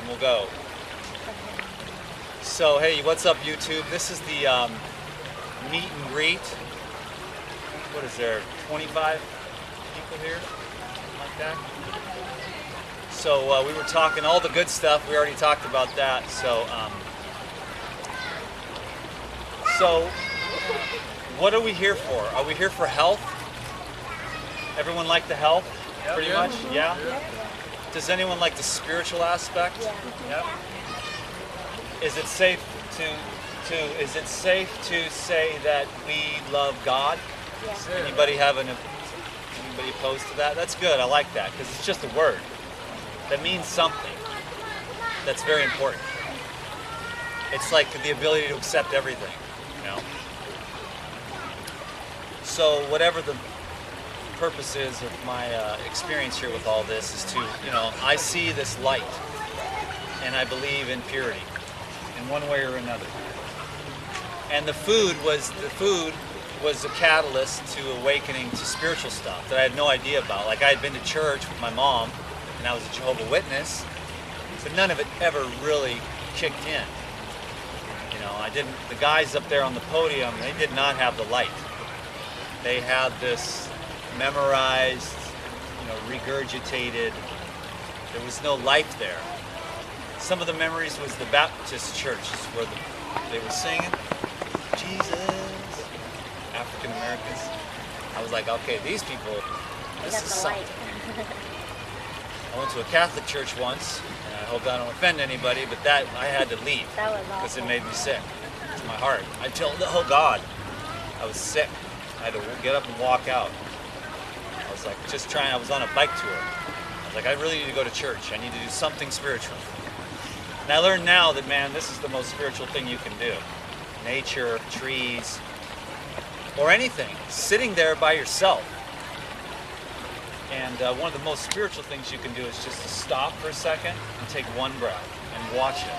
and we'll go. So, hey, what's up, YouTube? This is the meet and greet. What is there, 25 people here? Something like that. So we were talking all the good stuff. We already talked about that. So what are we here for? Are we here for health? Everyone like the health? Yep. Pretty much? Yeah? Does anyone like the spiritual aspect? Yep. Is it safe to say that we love God? Yeah. Anybody opposed to that? That's good. I like that because it's just a word that means something. That's very important. It's like the ability to accept everything, you know. So whatever the purpose is of my experience here with all this is to, I see this light, and I believe in purity, in one way or another. And the food was a catalyst to awakening to spiritual stuff that I had no idea about. Like I had been to church with my mom, and I was a Jehovah's Witness, but none of it ever really kicked in. The guys up there on the podium, they did not have the light. They had this memorized, regurgitated. There was no life there. Some of the memories was the Baptist churches where they were singing, Jesus, African Americans. I was like, okay, these people, this is something. I went to a Catholic church once, and I hope I don't offend anybody, but I had to leave because it made me sick to my heart. I told God I was sick. I had to get up and walk out. I was like I was on a bike tour. I was like, I really need to go to church. I need to do something spiritual. And I learned now that, man, this is the most spiritual thing you can do. Nature, trees, or anything. Sitting there by yourself. And one of the most spiritual things you can do is just to stop for a second and take one breath and watch it.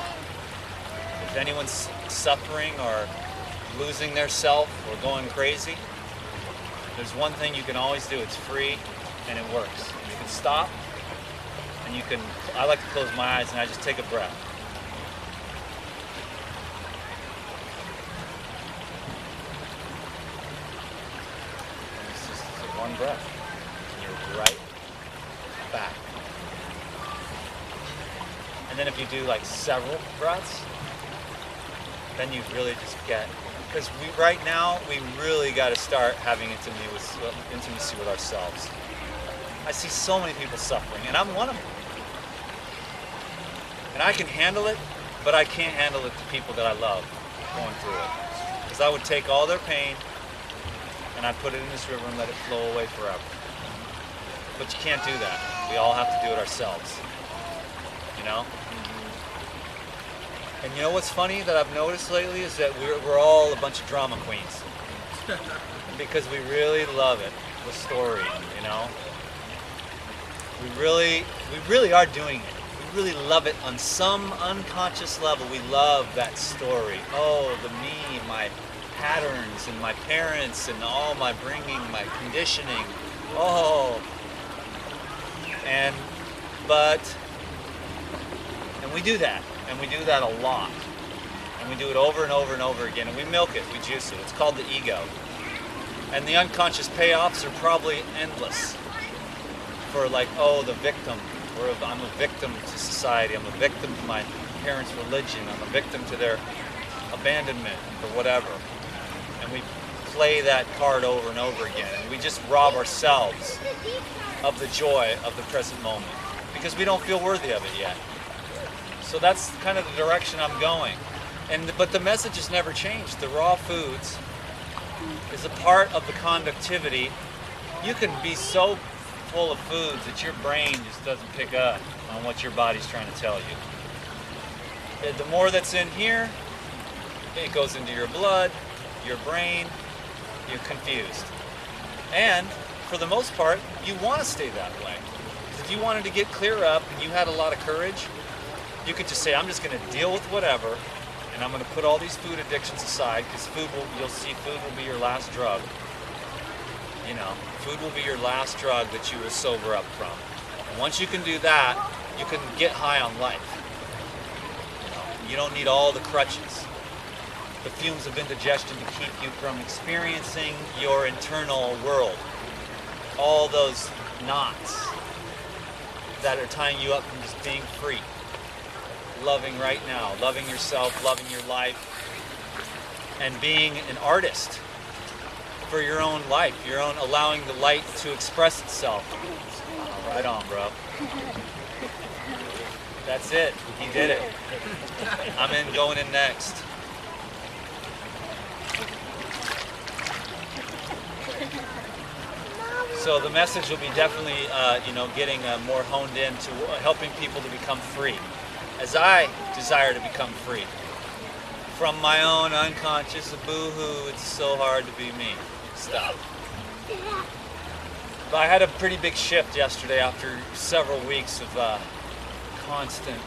If anyone's suffering or losing their self or going crazy, there's one thing you can always do. It's free and it works. You can stop and I like to close my eyes and I just take a breath. And it's just one breath. Right back. And then if you do like several breaths, then you really just get, because right now we really got to start having intimacy with ourselves. I see so many people suffering, and I'm one of them. And I can handle it, but I can't handle it to people that I love going through it. Because I would take all their pain and I'd put it in this river and let it flow away forever. But you can't do that. We all have to do it ourselves. And you know what's funny that I've noticed lately is that we're all a bunch of drama queens. Because we really love it, the story, We really are doing it. We really love it on some unconscious level. We love that story. Oh, me, my patterns, and my parents, and all my bringing, my conditioning. Oh. And we do that, and we do that a lot, and we do it over and over and over again, and we milk it, we juice it. It's called the ego, and the unconscious payoffs are probably endless. For the victim, I'm a victim to society, I'm a victim to my parents' religion, I'm a victim to their abandonment or whatever, and we play that card over and over again, and we just rob ourselves of the joy of the present moment because we don't feel worthy of it yet. So that's kind of the direction I'm going. But the message has never changed. The raw foods is a part of the conductivity. You can be so full of foods that your brain just doesn't pick up on what your body's trying to tell you. The more that's in here, it goes into your blood, your brain, you're confused. And for the most part, you want to stay that way. If you wanted to get clear up and you had a lot of courage, you could just say, I'm just going to deal with whatever, and I'm going to put all these food addictions aside, because you'll see food will be your last drug. Food will be your last drug that you will sober up from. And once you can do that, you can get high on life. You don't need all the crutches. The fumes of indigestion to keep you from experiencing your internal world. All those knots that are tying you up from just being free. Loving right now, loving yourself, loving your life, and being an artist for your own life, your own, allowing the light to express itself. Right on, bro. That's it. He did it. I'm going in next. So the message will be definitely, getting more honed in to helping people to become free, as I desire to become free from my own unconscious boo-hoo, it's so hard to be me stuff. But I had a pretty big shift yesterday after several weeks of constant,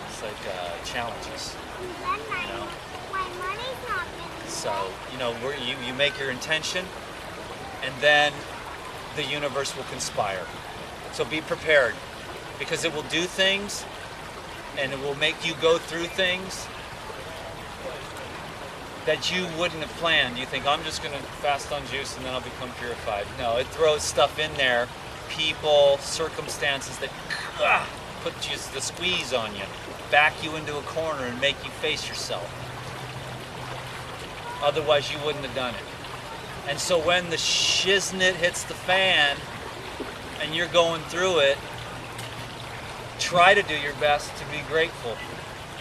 it's like challenges. So, you make your intention, and then the universe will conspire. So be prepared, because it will do things, and it will make you go through things that you wouldn't have planned. You think, I'm just going to fast on juice and then I'll become purified. No, it throws stuff in there, people, circumstances that put the squeeze on you, back you into a corner and make you face yourself. Otherwise, you wouldn't have done it. And so when the shiznit hits the fan and you're going through it, try to do your best to be grateful.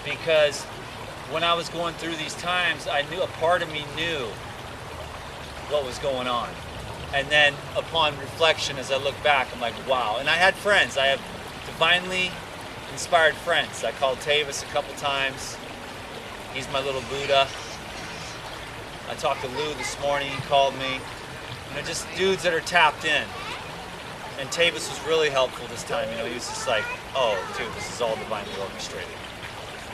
Because when I was going through these times, a part of me knew what was going on. And then upon reflection, as I look back, I'm like, wow. And I had friends. I have divinely inspired friends. I called Tavis a couple times. He's my little Buddha. I talked to Lou this morning. He called me. Just dudes that are tapped in. And Tavis was really helpful this time. He was just like, oh, dude, this is all divinely orchestrated.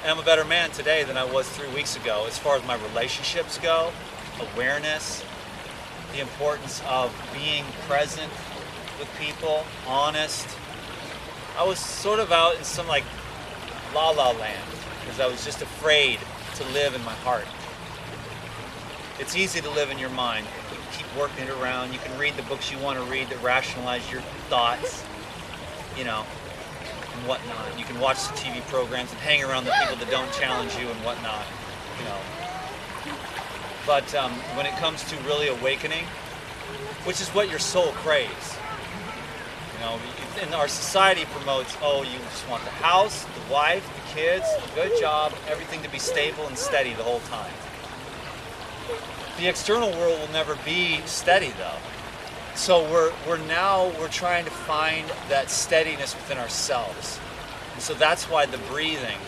And I'm a better man today than I was 3 weeks ago as far as my relationships go, awareness, the importance of being present with people, honest. I was sort of out in some like la-la land because I was just afraid to live in my heart. It's easy to live in your mind. You can keep working it around. You can read the books you want to read that rationalize your thoughts, and whatnot. You can watch the TV programs and hang around the people that don't challenge you and whatnot, But when it comes to really awakening, which is what your soul craves, and our society promotes, you just want the house, the wife, the kids, a good job, everything to be stable and steady the whole time. The external world will never be steady though. So we're trying to find that steadiness within ourselves. And so that's why the breathing,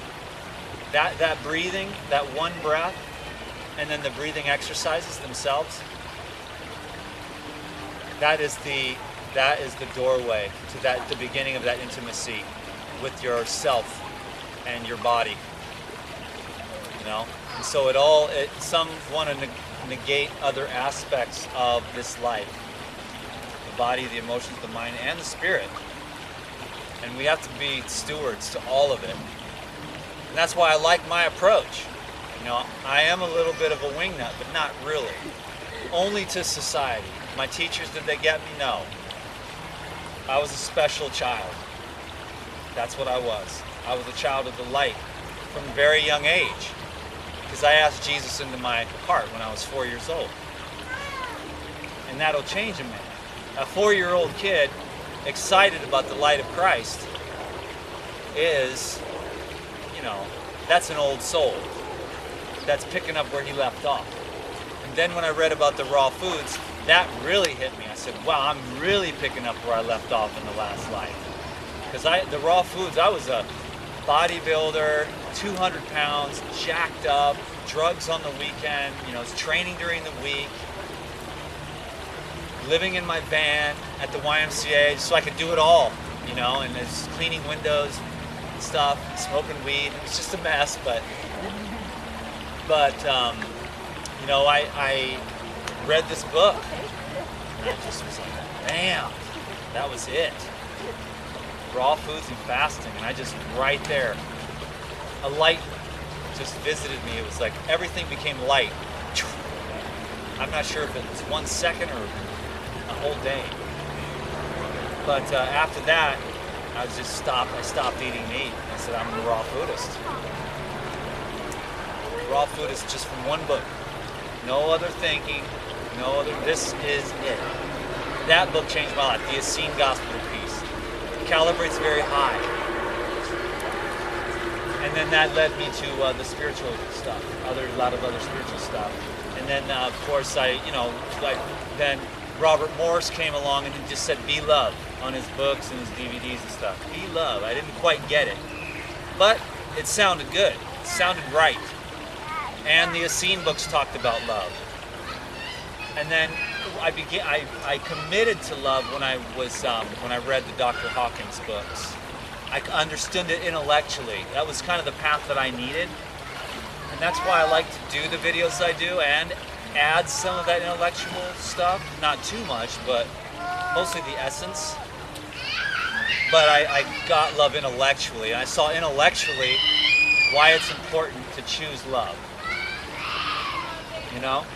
that breathing, that one breath, and then the breathing exercises themselves, that is the doorway to the beginning of that intimacy with yourself and your body. And so some want to negate other aspects of this life. The body, the emotions, the mind, and the spirit. And we have to be stewards to all of it. And that's why I like my approach. I am a little bit of a wingnut, but not really. Only to society. My teachers, did they get me? No. I was a special child. That's what I was. I was a child of the light from a very young age. Because I asked Jesus into my heart when I was 4 years old. And that'll change a man. A 4-year-old kid excited about the light of Christ is, that's an old soul. That's picking up where he left off. And then when I read about the raw foods, that really hit me. I said, wow, I'm really picking up where I left off in the last life. Because the raw foods, I was a bodybuilder, 200 pounds, jacked up, drugs on the weekend, training during the week, living in my van at the YMCA so I could do it all, and it's cleaning windows and stuff, smoking weed. It was just a mess, but I read this book and I just was like, bam, that was it. raw foods and fasting, and I just, right there, a light just visited me. It was like everything became light. I'm not sure if it was 1 second or a whole day. But after that, I stopped eating meat. I said, I'm a raw foodist. Raw foodist just from one book. No other thinking, no other, this is it. That book changed my life, The Essene Gospel of Peace. It calibrates very high. And then that led me to the spiritual stuff, a lot of other spiritual stuff. And then, of course, then Robert Morris came along and he just said, be love, on his books and his DVDs and stuff. Be love. I didn't quite get it. But it sounded good. It sounded right. And the Essene books talked about love. And then I committed to love when I read the Dr. Hawkins books. I understood it intellectually. That was kind of the path that I needed. And that's why I like to do the videos I do and add some of that intellectual stuff. Not too much, but mostly the essence. But I got love intellectually. And I saw intellectually why it's important to choose love. You know?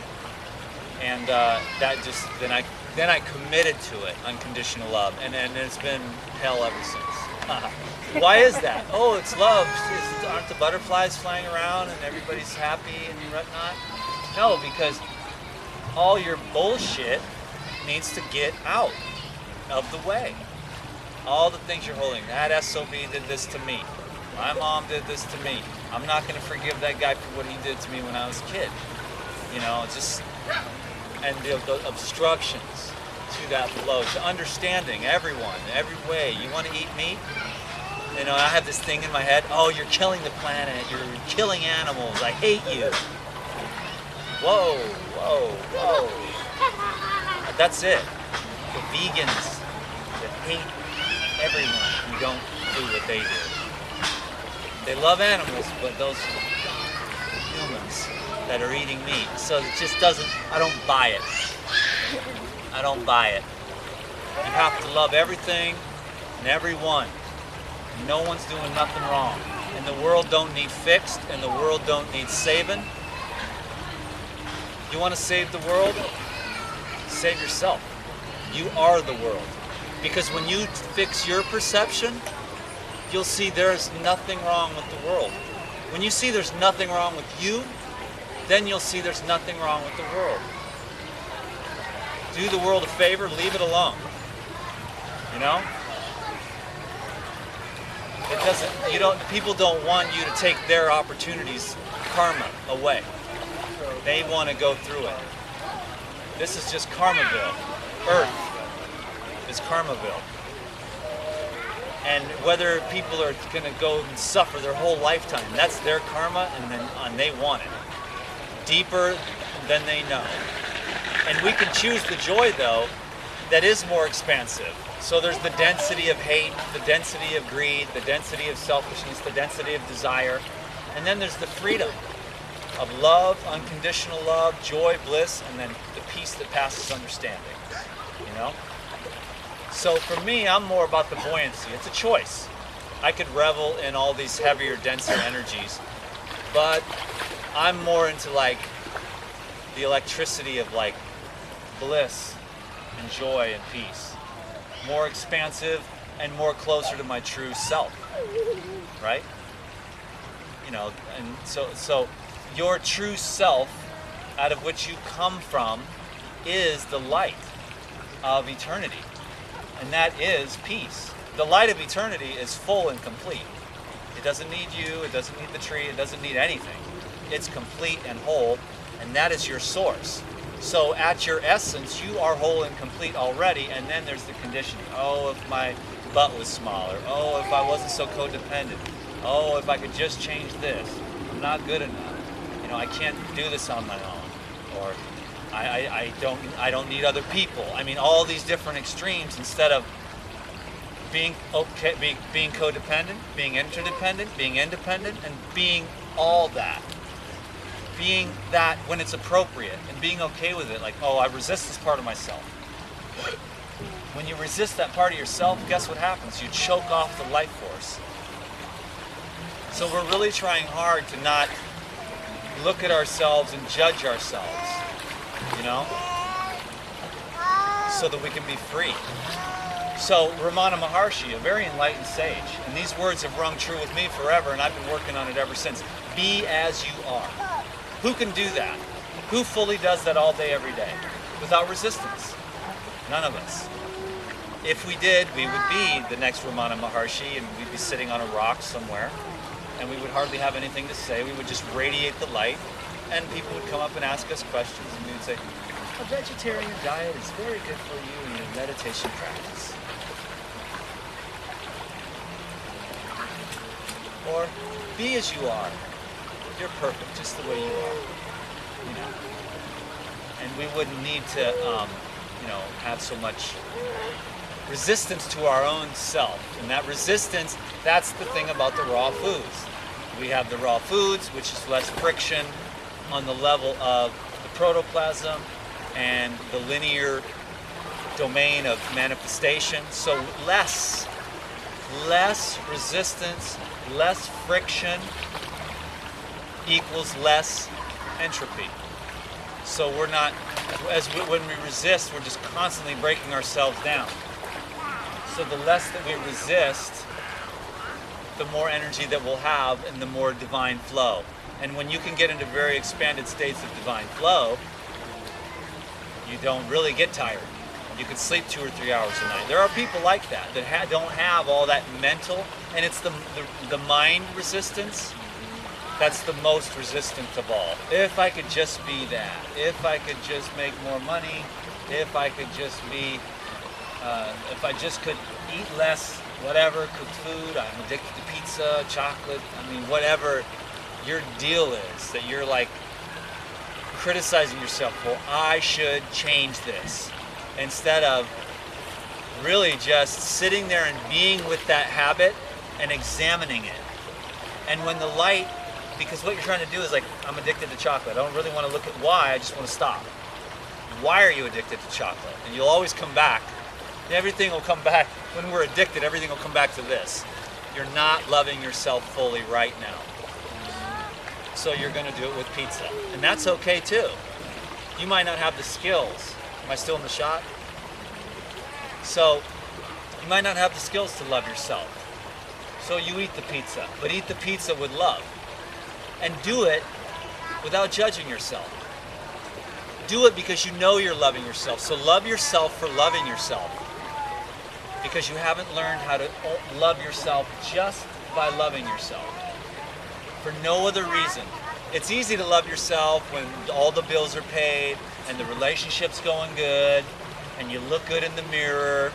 And that just, then I committed to it, unconditional love. And it's been hell ever since. Why is that? Oh, it's love. Aren't the butterflies flying around and everybody's happy and whatnot? No, because all your bullshit needs to get out of the way. All the things you're holding. That SOB did this to me. My mom did this to me. I'm not going to forgive that guy for what he did to me when I was a kid. You know, just, and the obstructions to that flow, to understanding everyone, every way. You want to eat meat? You know, I have this thing in my head, oh, you're killing the planet, you're killing animals, I hate you. Whoa, whoa, whoa. That's it. The vegans that hate everyone who don't do what they do. They love animals, but those humans that are eating meat. So it just doesn't, I don't buy it. I don't buy it. You have to love everything and everyone. No one's doing nothing wrong. And the world don't need fixed, and the world don't need saving. You want to save the world? Save yourself. You are the world. Because when you fix your perception, you'll see there's nothing wrong with the world. When you see there's nothing wrong with you, then you'll see there's nothing wrong with the world. Do the world a favor, leave it alone. You know? It doesn't, people don't want you to take their opportunities, karma, away. They want to go through it. This is just Karmaville. Earth is Karmaville. And whether people are going to go and suffer their whole lifetime, that's their karma, and they want it. Deeper than they know. And we can choose the joy, though, that is more expansive. So there's the density of hate, the density of greed, the density of selfishness, the density of desire. And then there's the freedom of love, unconditional love, joy, bliss, and then the peace that passes understanding. You know? So for me, I'm more about the buoyancy. It's a choice. I could revel in all these heavier, denser energies, but I'm more into like the electricity of like bliss and joy and peace. More expansive and more closer to my true self, right? You know, and so your true self, out of which you come from, is the light of eternity, and that is peace. The light of eternity is full and complete. It doesn't need you, it doesn't need the tree, it doesn't need anything. It's complete and whole, and that is your source. So at your essence, you are whole and complete already, and then there's the conditioning. Oh, if my butt was smaller. Oh, if I wasn't so codependent. Oh, if I could just change this. I'm not good enough. You know, I can't do this on my own. Or I don't need other people. I mean, all these different extremes, instead of being okay, being codependent, being interdependent, being independent, and being all that. Being that when it's appropriate and being okay with it, like, oh, I resist this part of myself. When you resist that part of yourself, guess what happens? You choke off the life force. So we're really trying hard to not look at ourselves and judge ourselves, you know, so that we can be free. So Ramana Maharshi, a very enlightened sage, and these words have rung true with me forever, and I've been working on it ever since. Be as you are. Who can do that? Who fully does that all day, every day, without resistance? None of us. If we did, we would be the next Ramana Maharshi, and we'd be sitting on a rock somewhere, and we would hardly have anything to say. We would just radiate the light, and people would come up and ask us questions, and we would say, a vegetarian diet is very good for you in your meditation practice. Or, be as you are. You're perfect, just the way you are. You know. And we wouldn't need to, you know, have so much resistance to our own self. And that resistance, that's the thing about the raw foods. We have the raw foods, which is less friction on the level of the protoplasm and the linear domain of manifestation. So less resistance, less friction equals less entropy. So we're not, when we resist, we're just constantly breaking ourselves down. So the less that we resist, the more energy that we'll have and the more divine flow. And when you can get into very expanded states of divine flow, you don't really get tired. You can sleep 2 or 3 hours a night. There are people like that don't have all that mental, and it's the mind resistance that's the most resistant of all. If I could just be that, if I could just make more money, if I could just be, if I just could eat less, whatever, cooked food, I'm addicted to pizza, chocolate, I mean, whatever your deal is, that you're like criticizing yourself, well, I should change this, instead of really just sitting there and being with that habit and examining it. And when the light, because what you're trying to do is like, I'm addicted to chocolate. I don't really want to look at why, I just want to stop. Why are you addicted to chocolate? And you'll always come back. Everything will come back. When we're addicted, everything will come back to this. You're not loving yourself fully right now. So you're going to do it with pizza. And that's okay too. You might not have the skills. Am I still in the shot? So you might not have the skills to love yourself. So you eat the pizza, but eat the pizza with love. And do it without judging yourself. Do it because you know you're loving yourself. So love yourself for loving yourself. Because you haven't learned how to love yourself just by loving yourself. For no other reason. It's easy to love yourself when all the bills are paid and the relationship's going good and you look good in the mirror,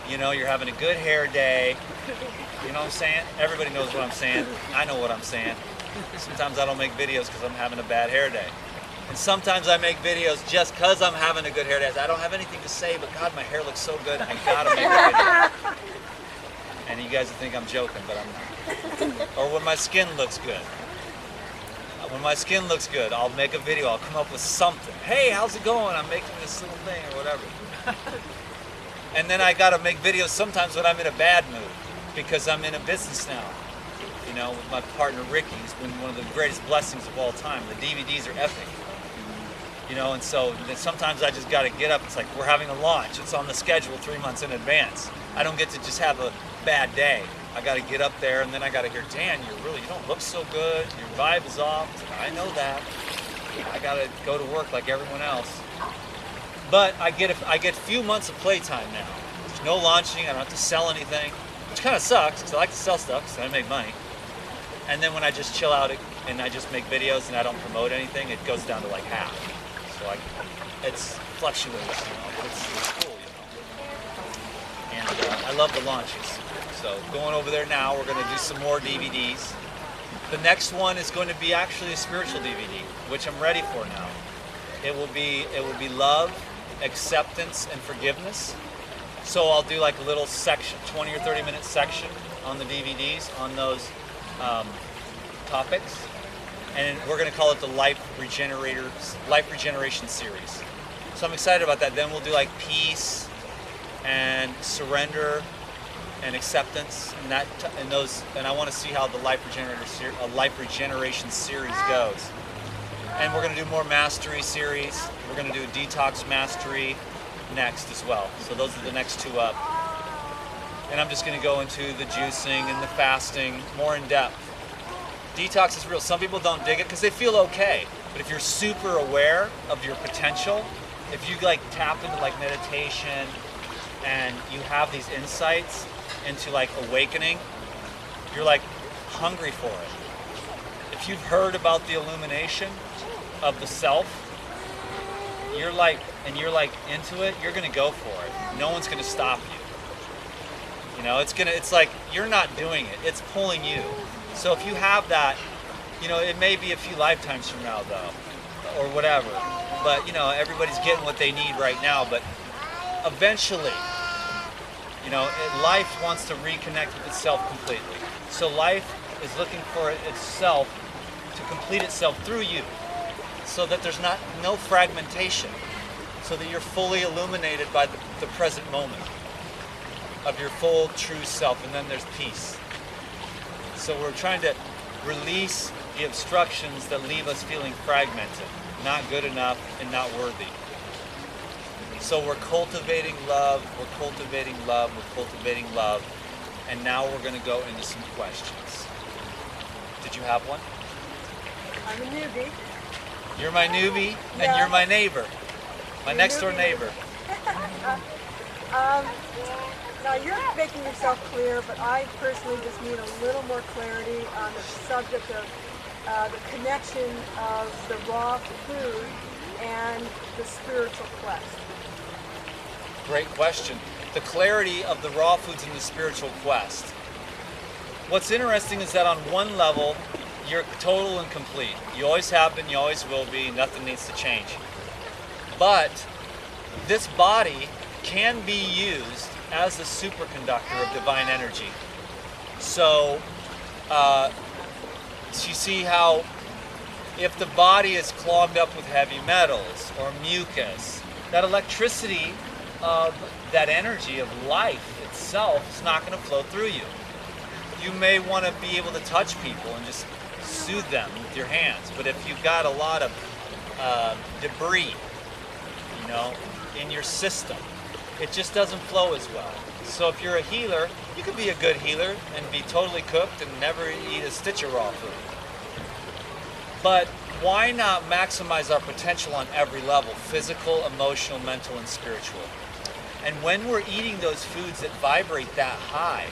you know, you're having a good hair day. You know what I'm saying? Everybody knows what I'm saying. I know what I'm saying. Sometimes I don't make videos because I'm having a bad hair day. And sometimes I make videos just because I'm having a good hair day. I don't have anything to say, but God, my hair looks so good, I gotta make a video. And you guys will think I'm joking, but I'm not. Or when my skin looks good. When my skin looks good, I'll make a video, I'll come up with something. Hey, how's it going? I'm making this little thing or whatever. And then I gotta make videos sometimes when I'm in a bad mood, because I'm in a business now. You know, with my partner Ricky, who's been one of the greatest blessings of all time. The DVDs are epic. You know, and so then sometimes I just got to get up. It's like we're having a launch. It's on the schedule 3 months in advance. I don't get to just have a bad day. I got to get up there, and then I got to hear, Dan, you don't look so good. Your vibe is off. It's like, I know that. I got to go to work like everyone else. But I get a few months of playtime now. There's no launching. I don't have to sell anything, which kind of sucks because I like to sell stuff because I make money. And then when I just chill out and I just make videos and I don't promote anything, it goes down to like half. So it's fluctuates, you know. It's cool, you know. And I love the launches. So going over there now, we're going to do some more DVDs. The next one is going to be actually a spiritual DVD, which I'm ready for now. It will be love, acceptance, and forgiveness. So I'll do like a little section, 20 or 30 minute section on the DVDs on those topics, and we're going to call it the Life Regeneration series. So I'm excited about that. Then we'll do like peace, and surrender and acceptance, and I want to see how the life regeneration series goes. And we're going to do more mastery series. We're going to do detox mastery next as well. So those are the next two up. And I'm just going to go into the juicing and the fasting more in depth. Detox is real. Some people don't dig it because they feel okay. But if you're super aware of your potential, if you like tap into like meditation and you have these insights into like awakening, you're like hungry for it. If you've heard about the illumination of the self, you're like into it, you're gonna go for it. No one's gonna stop you. You know, it's like you're not doing it, it's pulling you. So if you have that, you know, it may be a few lifetimes from now though, or whatever. But you know, everybody's getting what they need right now, but eventually, you know, life wants to reconnect with itself completely. So life is looking for itself to complete itself through you, so that there's no fragmentation, so that you're fully illuminated by the present moment of your full true self, and then there's peace. So we're trying to release the obstructions that leave us feeling fragmented, not good enough, and not worthy. So we're cultivating love, we're cultivating love, we're cultivating love, and now we're going to go into some questions. Did you have one? I'm a newbie. You're my newbie, and Yeah. you're my neighbor, my You're next door newbie. neighbor. Now you're making yourself clear, but I personally just need a little more clarity on the subject of the connection of the raw food and the spiritual quest. Great question. The clarity of the raw foods and the spiritual quest. What's interesting is that on one level, you're total and complete. You always have been, you always will be, nothing needs to change. But this body can be used as a superconductor of divine energy. So you see how if the body is clogged up with heavy metals or mucus, that electricity of that energy of life itself is not going to flow through you. You may want to be able to touch people and just soothe them with your hands, but if you've got a lot of debris, you know, in your system, it just doesn't flow as well. So if you're a healer, you could be a good healer and be totally cooked and never eat a stitch of raw food. But why not maximize our potential on every level, physical, emotional, mental, and spiritual? And when we're eating those foods that vibrate that high,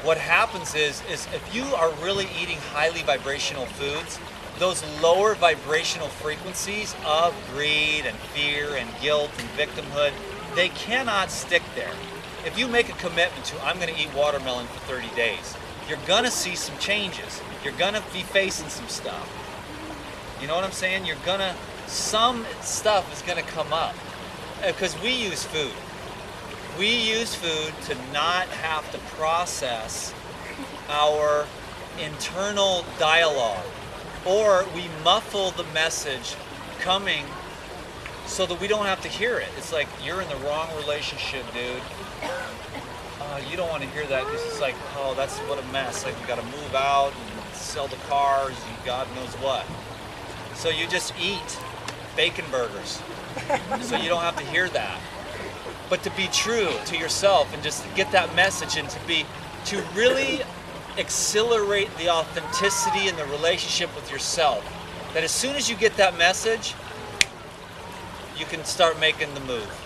what happens is if you are really eating highly vibrational foods, those lower vibrational frequencies of greed and fear and guilt and victimhood, they cannot stick there. If you make a commitment to, I'm going to eat watermelon for 30 days, you're going to see some changes. You're going to be facing some stuff. You know what I'm saying? Some stuff is going to come up. Because we use food. We use food to not have to process our internal dialogue. Or we muffle the message coming so that we don't have to hear it. It's like, you're in the wrong relationship, dude. You don't want to hear that because it's like, oh, that's what a mess. Like, we got to move out and sell the cars and God knows what. So you just eat bacon burgers so you don't have to hear that. But to be true to yourself and just get that message and to really accelerate the authenticity in the relationship with yourself, that as soon as you get that message, you can start making the move.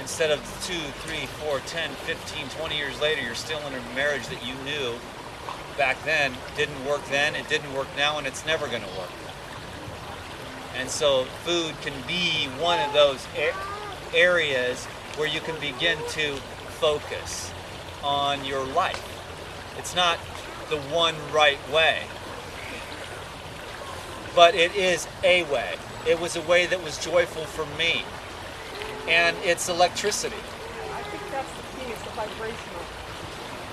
Instead of 2, 3, 4, 10, 15, 20 years later, you're still in a marriage that you knew back then didn't work then, it didn't work now, and it's never going to work. And so food can be one of those areas where you can begin to focus on your life. It's not the one right way, but it is a way. It was a way that was joyful for me, and it's electricity. I think that's the key, is the vibrational.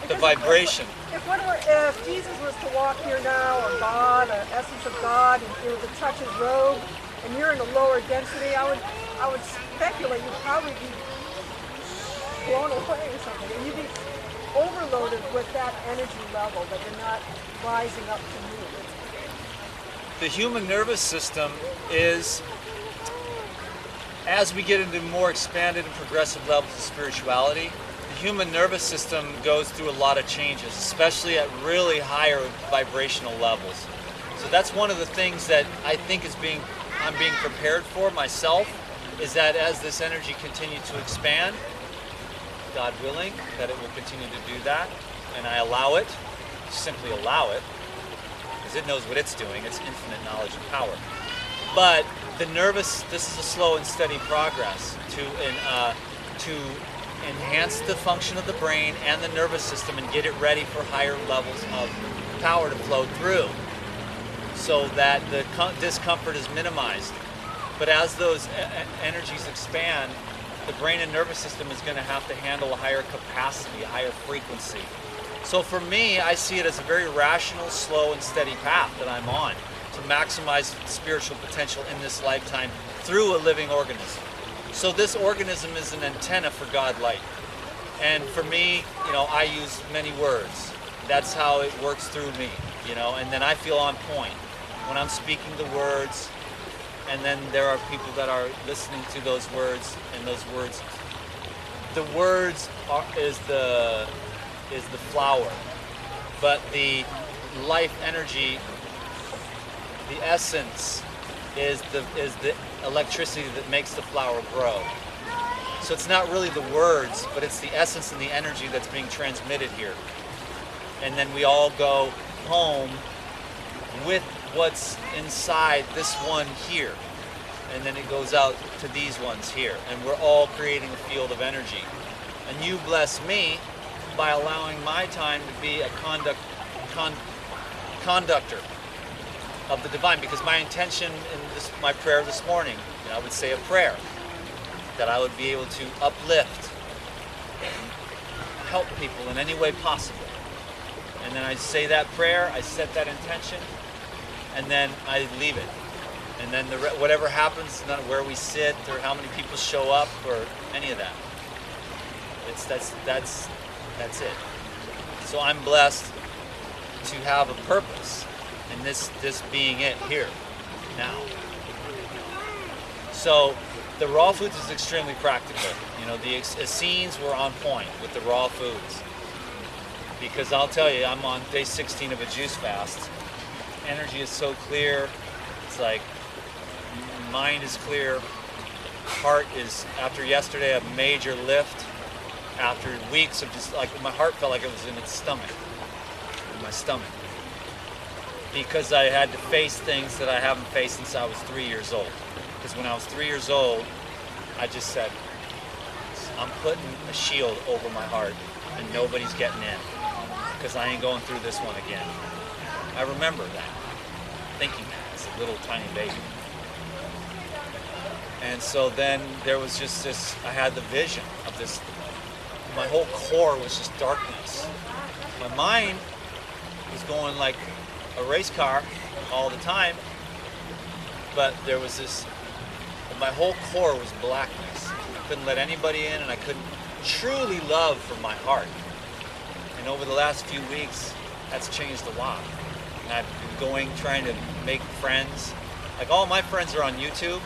The vibration. If Jesus was to walk here now, or God, or essence of God, and it was to touch his robe, and you're in a lower density, I would speculate you'd probably be blown away or something. And you'd be overloaded with that energy level that you're not rising up to meet. The human nervous system is, as we get into more expanded and progressive levels of spirituality, the human nervous system goes through a lot of changes, especially at really higher vibrational levels. So that's one of the things that I think I'm being prepared for myself, is that as this energy continues to expand, God willing, that it will continue to do that, and I allow it, simply allow it, because it knows what it's doing. It's infinite knowledge and power. But this is a slow and steady progress to enhance the function of the brain and the nervous system and get it ready for higher levels of power to flow through, so that the discomfort is minimized. But as those energies expand, the brain and nervous system is going to have to handle a higher capacity, a higher frequency. So for me, I see it as a very rational, slow, and steady path that I'm on to maximize spiritual potential in this lifetime through a living organism. So this organism is an antenna for God light. And for me, I use many words. That's how it works through me, and then I feel on point when I'm speaking the words, and then there are people that are listening to those words, and those words, the words is the flower, but the life energy, the essence, is the electricity that makes the flower grow. So it's not really the words, but it's the essence and the energy that's being transmitted here. And then we all go home with what's inside this one here. And then it goes out to these ones here. And we're all creating a field of energy. And you bless me by allowing my time to be a conductor of the divine, because my intention in my prayer this morning, I would say a prayer that I would be able to uplift and help people in any way possible. And then I say that prayer, I set that intention, and then I leave it. And then whatever happens, not where we sit or how many people show up or any of that. That's it. So I'm blessed to have a purpose, and this being it here, now. So the raw foods is extremely practical. The Essenes were on point with the raw foods, because I'll tell you, I'm on day 16 of a juice fast. Energy is so clear. It's like mind is clear. Heart is, after yesterday, a major lift. After weeks of just like, my heart felt like it was in its stomach, in my stomach, because I had to face things that I haven't faced since I was 3 years old. Because when I was 3 years old, I just said, I'm putting a shield over my heart and nobody's getting in, because I ain't going through this one again. I remember that, thinking that as a little tiny baby. And so then there was just this, I had the vision of this, my whole core was just darkness. My mind was going like a race car all the time, but there was this, my whole core was blackness. I couldn't let anybody in, and I couldn't truly love from my heart. And over the last few weeks, that's changed a lot. And I've been trying to make friends. Like, all my friends are on YouTube,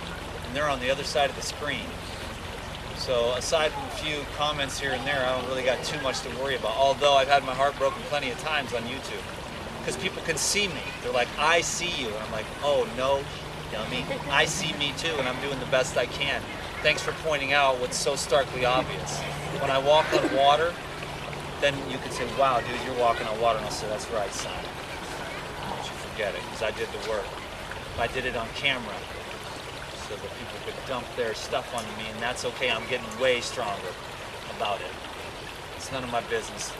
and they're on the other side of the screen. So aside from a few comments here and there, I don't really got too much to worry about. Although I've had my heart broken plenty of times on YouTube, because people can see me. They're like, I see you. And I'm like, oh no, dummy. I see me too, and I'm doing the best I can. Thanks for pointing out what's so starkly obvious. When I walk on water, then you can say, wow, dude, you're walking on water. And I'll say, that's right, son. Don't you forget it, because I did the work. I did it on camera, so that people could dump their stuff onto me, and that's okay. I'm getting way stronger about it. It's none of my business.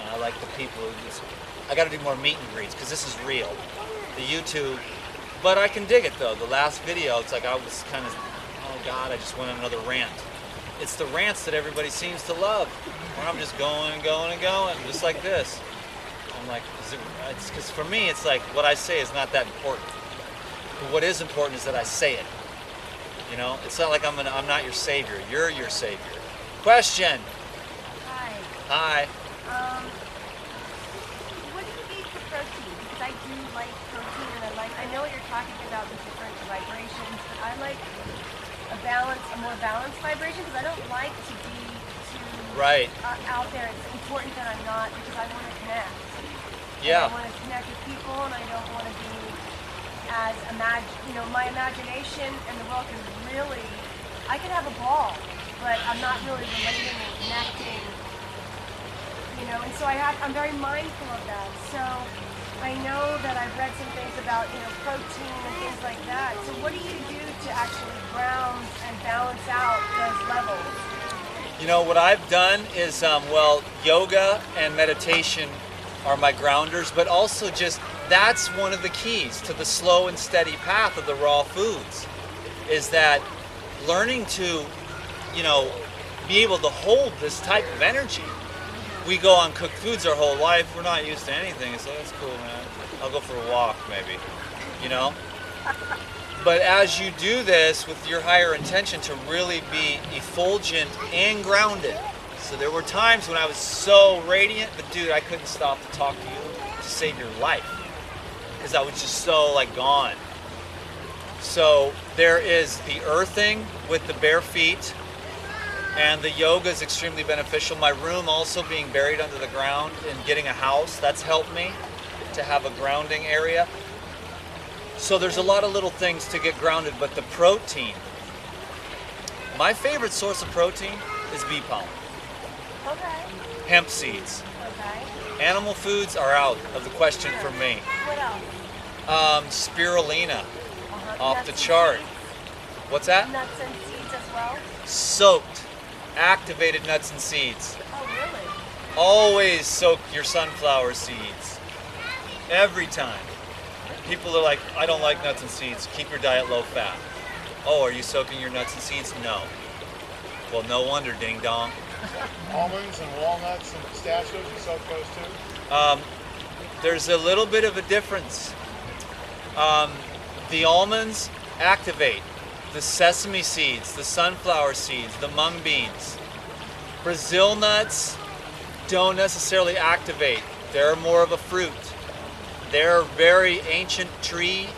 And I like the people who just, I got to do more meet and greets, because this is real. The YouTube, but I can dig it though. The last video, it's like I was kind of, oh God, I just went on another rant. It's the rants that everybody seems to love, where I'm just going and going and going, just like this. I'm like, it's because for me, it's like what I say is not that important. But what is important is that I say it. You know, it's not like I'm not your savior. You're your savior. Question. Hi. Hi. What do you eat for protein? Because I do like protein, and I know what you're talking about, the different vibrations, but I like a more balanced vibration, because I don't like to be too Right. out there. It's important that I'm not, because I want to connect. Yeah. And I want to connect with people, and I don't want to be as my imagination and the world can really, I can have a ball, but I'm not really relating and connecting, and so I'm very mindful of that. So I know that I've read some things about, protein and things like that. So what do you do to actually ground and balance out those levels? What I've done is, yoga and meditation are my grounders, but also just that's one of the keys to the slow and steady path of the raw foods, is that learning to, be able to hold this type of energy. We go on cooked foods our whole life. We're not used to anything. It's like, that's cool, man. I'll go for a walk, maybe, But as you do this with your higher intention to really be effulgent and grounded. So there were times when I was so radiant, but dude, I couldn't stop to talk to you to save your life, because I was just so gone. So there is the earthing with the bare feet, and the yoga is extremely beneficial. My room also being buried under the ground and getting a house, that's helped me to have a grounding area. So there's a lot of little things to get grounded, but the protein, my favorite source of protein is bee pollen. Okay. Hemp seeds. Okay. Animal foods are out of the question for me. What else? Spirulina, off the chart. What's that? Nuts and seeds as well? Soaked, activated nuts and seeds. Oh, really? Always soak your sunflower seeds. Every time. People are like, I don't like nuts and seeds. Keep your diet low fat. Oh, are you soaking your nuts and seeds? No. Well, no wonder, ding dong. Almonds and walnuts and pistachios, you soak those too? There's a little bit of a difference. The almonds activate. The sesame seeds, the sunflower seeds, the mung beans. Brazil nuts don't necessarily activate. They're more of a fruit. They're a very ancient tree,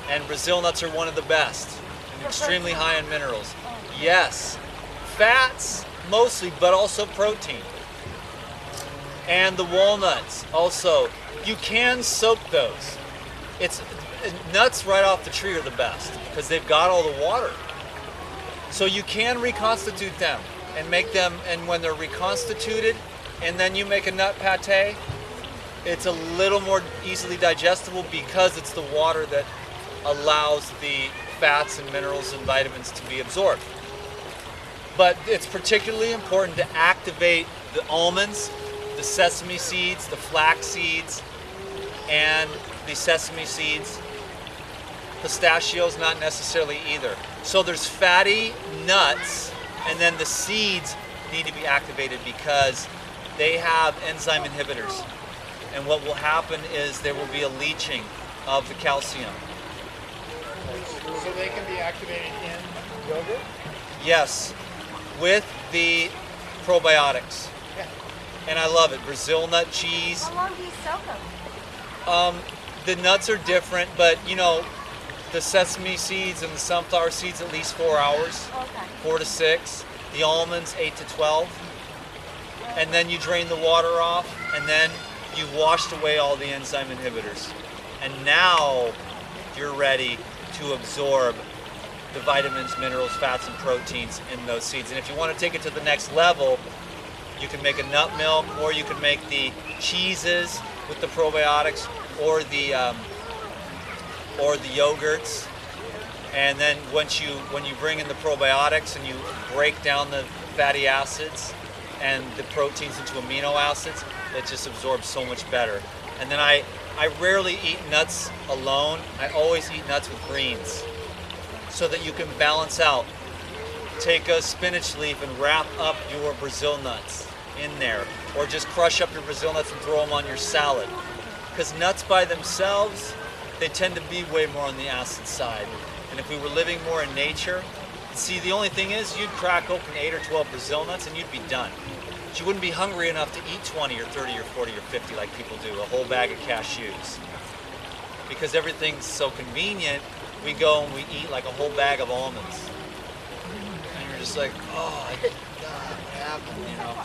and Brazil nuts are one of the best. And extremely high in minerals. Yes. Fats, mostly, but also protein. And the walnuts, also. You can soak those. Nuts right off the tree are the best, because they've got all the water. So you can reconstitute them and make them, and when they're reconstituted, and then you make a nut pate, it's a little more easily digestible because it's the water that allows the fats and minerals and vitamins to be absorbed. But it's particularly important to activate the almonds, the sesame seeds, the flax seeds, and the sesame seeds. Pistachios, not necessarily either. So there's fatty nuts, and then the seeds need to be activated because they have enzyme inhibitors. And what will happen is there will be a leaching of the calcium. So they can be activated in yogurt? Yes, with the probiotics. Yeah. And I love it. Brazil nut cheese. How long do you soak them? The nuts are different, but the sesame seeds and the sunflower seeds at least 4 hours, Okay. 4 to 6. The almonds 8 to 12. And then you drain the water off, and then you've washed away all the enzyme inhibitors. And now you're ready to absorb the vitamins, minerals, fats, and proteins in those seeds. And if you want to take it to the next level, you can make a nut milk, or you can make the cheeses with the probiotics, or the yogurts. And then when you bring in the probiotics and you break down the fatty acids and the proteins into amino acids, it just absorbs so much better. And then I rarely eat nuts alone. I always eat nuts with greens so that you can balance out. Take a spinach leaf and wrap up your Brazil nuts in there, or just crush up your Brazil nuts and throw them on your salad. Because nuts by themselves, they tend to be way more on the acid side. And if we were living more in nature, see, the only thing is you'd crack open 8 or 12 Brazil nuts and you'd be done. But you wouldn't be hungry enough to eat 20 or 30 or 40 or 50 like people do, a whole bag of cashews. Because everything's so convenient, we go and we eat like a whole bag of almonds. And you're just like, oh, God, what happened, you know?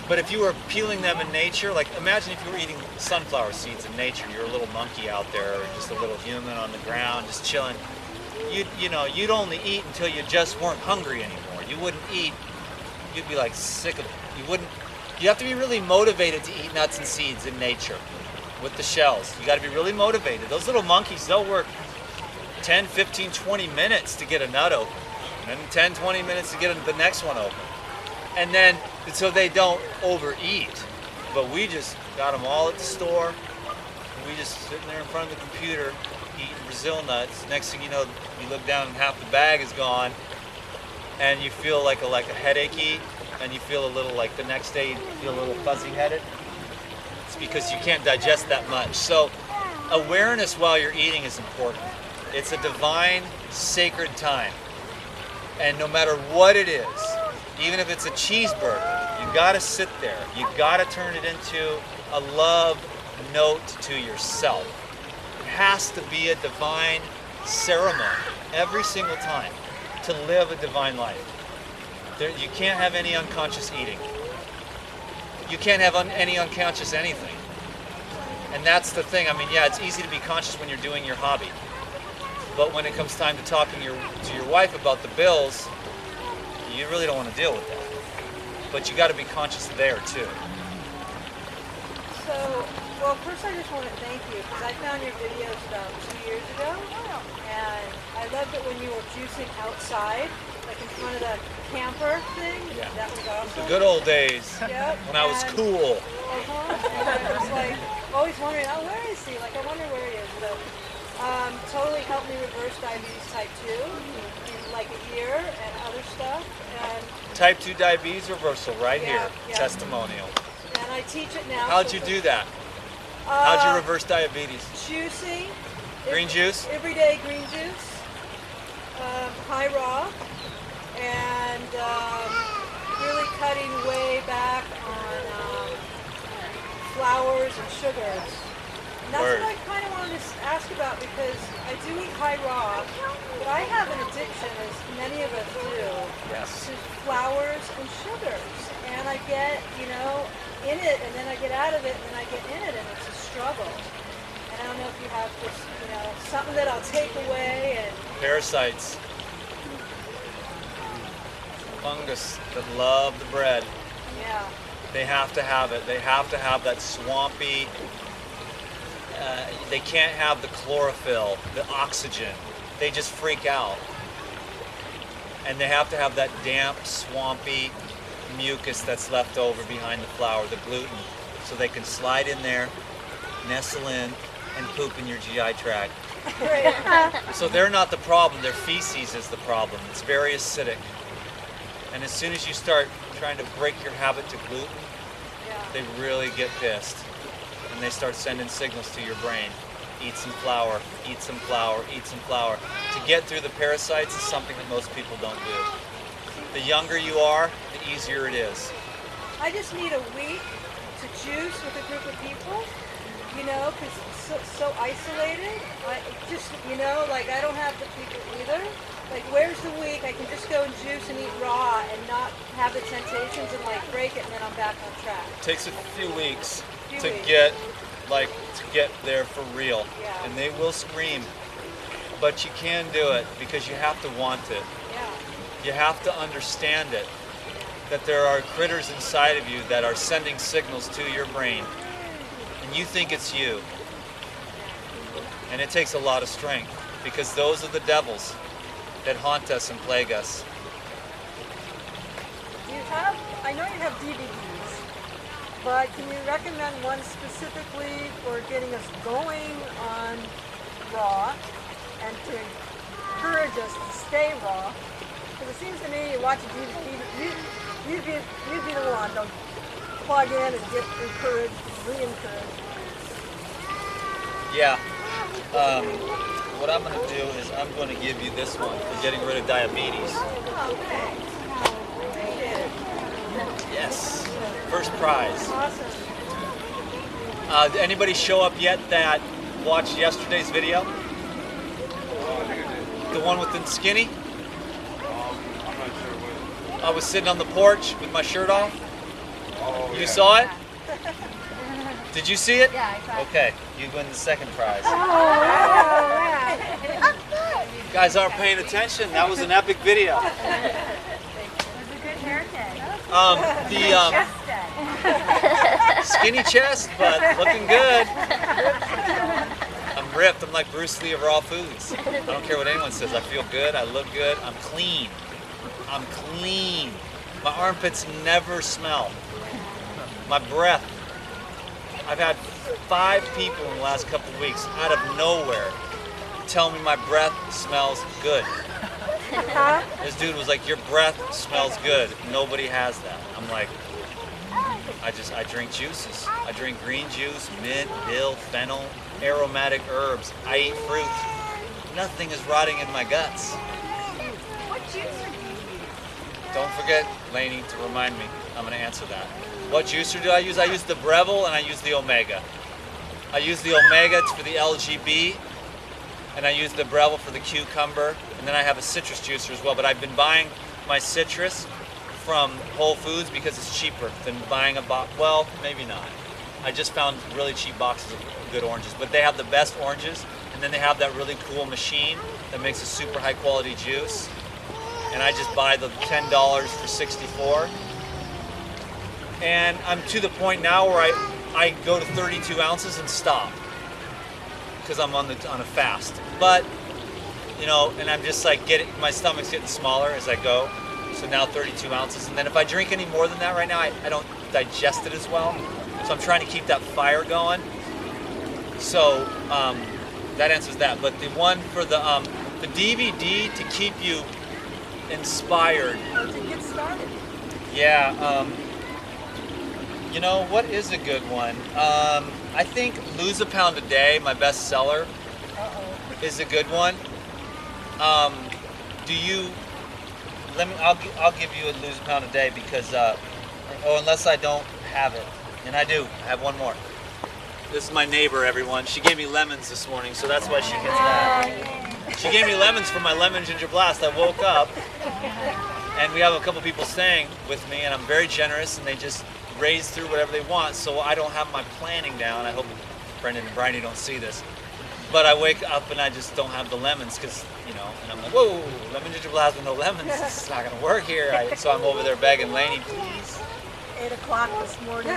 But if you were peeling them in nature, like imagine if you were eating sunflower seeds in nature, you're a little monkey out there, or just a little human on the ground, just chilling. You'd only eat until you just weren't hungry anymore. You wouldn't eat, you'd be like sick of it. You have to be really motivated to eat nuts and seeds in nature with the shells. You got to be really motivated. Those little monkeys, they'll work 10, 15, 20 minutes to get a nut open, and then 10, 20 minutes to get the next one open. And then, so they don't overeat. But we just got them all at the store. And we just sitting there in front of the computer eating Brazil nuts. Next thing you know, you look down and half the bag is gone. And you feel like a headachy. And you feel a little like the next day you feel a little fuzzy headed. It's because you can't digest that much. So awareness while you're eating is important. It's a divine, sacred time. And no matter what it is, even if it's a cheeseburger, you gotta sit there. You gotta turn it into a love note to yourself. It has to be a divine ceremony every single time to live a divine life. You can't have any unconscious eating. You can't have any unconscious anything. And that's the thing. I mean, yeah, it's easy to be conscious when you're doing your hobby. But when it comes time to talking to your wife about the bills, you really don't want to deal with that. But you got to be conscious there too. So, well, first I just want to thank you because I found your videos about 2 years ago, and I loved it when you were juicing outside, like in front of the camper thing. Yeah. That was awesome. The good old days. Yep. When I was cool. And I was like always wondering, oh, where is he? Like I wonder where he is. But totally helped me reverse diabetes type 2 in like a year and other stuff. And Type 2 diabetes reversal right Yeah, here. yeah. Testimonial. and I teach it now. How'd so you for- do that? How'd you reverse diabetes? Juicing. Green juice? Everyday green juice. High raw. And really cutting way back on flours and sugars. And that's Word. what I kind of wanted to ask about because I do eat high raw, but I have an addiction, as many of us do, Yes. to flours and sugars. And I get, in it, and then I get out of it, and then I get in it, and it's a struggle. And I don't know if you have just, something that I'll take away and Parasites. Fungus that love the bread. yeah. They have to have it. They have to have that swampy, they can't have the chlorophyll, the oxygen. They just freak out. And they have to have that damp, swampy mucus that's left over behind the flour, the gluten, so they can slide in there, nestle in, and poop in your GI tract. Great. So they're not the problem, their feces is the problem. It's very acidic. And as soon as you start trying to break your habit to gluten, Yeah. they really get pissed. And they start sending signals to your brain. Eat some flour, eat some flour, eat some flour. To get through the parasites is something that most people don't do. The younger you are, the easier it is. I just need a week to juice with a group of people, because it's so isolated. I just, I don't have the people either. Like, where's the week I can just go and juice and eat raw and not have the temptations and break it and then I'm back on track. It takes a few weeks Few to weeks. get there for real. Yeah. And they will scream. But you can do it because you have to want it. Yeah. You have to understand it. That there are critters inside of you that are sending signals to your brain. And you think it's you. And it takes a lot of strength because those are the devils that haunt us and plague us. I know you have DVDs, but can you recommend one specifically for getting us going on raw and to encourage us to stay raw? Because it seems to me you watch a DVD, you'd be the one to plug in and get encouraged, re-encouraged. Yeah. what I'm going to do is I'm going to give you this one for getting rid of diabetes. Yes, first prize. Did anybody show up yet that watched yesterday's video? The one with the skinny? I'm not sure what. I was sitting on the porch with my shirt off. Oh, You yeah. saw it? Did you see it? Yeah, I saw it. Okay, you win the second prize. Oh, You guys aren't paying attention. That was an epic video. It was a good hair day. The Chest day. skinny chest, but looking good. I'm ripped. I'm like Bruce Lee of raw foods. I don't care what anyone says. I feel good. I look good. I'm clean. I'm clean. My armpits never smell. My breath. I've had 5 people in the last couple of weeks out of nowhere tell me my breath smells good. This dude was like, your breath smells good. Nobody has that. I'm like, I drink juices. I drink green juice, mint, dill, fennel, aromatic herbs. I eat fruit. Nothing is rotting in my guts. What juicer do you use? Don't forget, Lainey, to remind me. I'm going to answer that. What juicer do I use? I use the Breville and I use the Omega. I use the Omega for the LGB, and I use the Breville for the cucumber, and then I have a citrus juicer as well. But I've been buying my citrus from Whole Foods because it's cheaper than buying a box. Well, maybe not. I just found really cheap boxes of good oranges, but they have the best oranges, and then they have that really cool machine that makes a super high quality juice. And I just buy the $10 for 64. And I'm to the point now where I go to 32 ounces and stop because I'm on a fast. But you know, and I'm just like my stomach's getting smaller as I go. So now 32 ounces, and then if I drink any more than that right now, I don't digest it as well. So I'm trying to keep that fire going. So that answers that. But the one for the DVD to keep you inspired. To get started. Yeah. You know, what is a good one? I think Lose a Pound a Day, my best seller, is a good one. I'll give you a Lose a Pound a Day because, unless I don't have it. And I do. I have one more. This is my neighbor, everyone. She gave me lemons this morning, so that's why she gets that. She gave me lemons for my lemon ginger blast. I woke up, and we have a couple people staying with me, and I'm very generous, and they just raise through whatever they want, so I don't have my planning down. I hope Brendan and Bryony don't see this. But I wake up and I just don't have the lemons because, you know, and I'm like, whoa, lemon ginger blast with no lemons. It's not going to work here. So I'm over there begging Lainey, please. 8 o'clock this morning.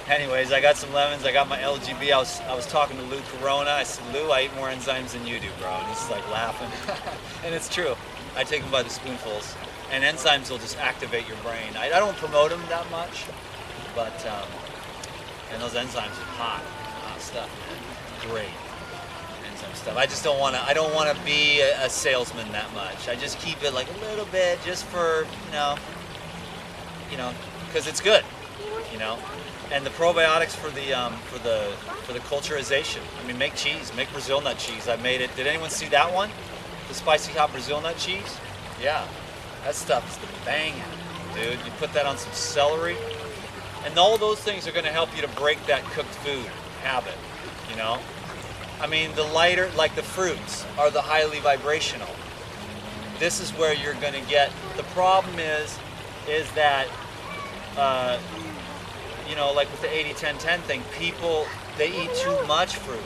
Anyways, I got some lemons. I got my LGB. I was talking to Lou Corona. I said, Lou, I eat more enzymes than you do, bro. And he's like laughing. And it's true. I take them by the spoonfuls. And enzymes will just activate your brain. I don't promote them that much, but and those enzymes are hot stuff, man. Great enzyme stuff. I just don't want to. I don't want to be a salesman that much. I just keep it like a little bit, just for because it's good, you know. And the probiotics for the culturization. I mean, make cheese, make Brazil nut cheese. I made it. Did anyone see that one? The spicy hot Brazil nut cheese? Yeah. That stuff is the banging, dude. You put that on some celery, and all those things are going to help you to break that cooked food habit, you know? I mean, the lighter, like the fruits, are the highly vibrational. This is where you're going to get, the problem is that, like with the 80-10-10 thing, people, they eat too much fruit.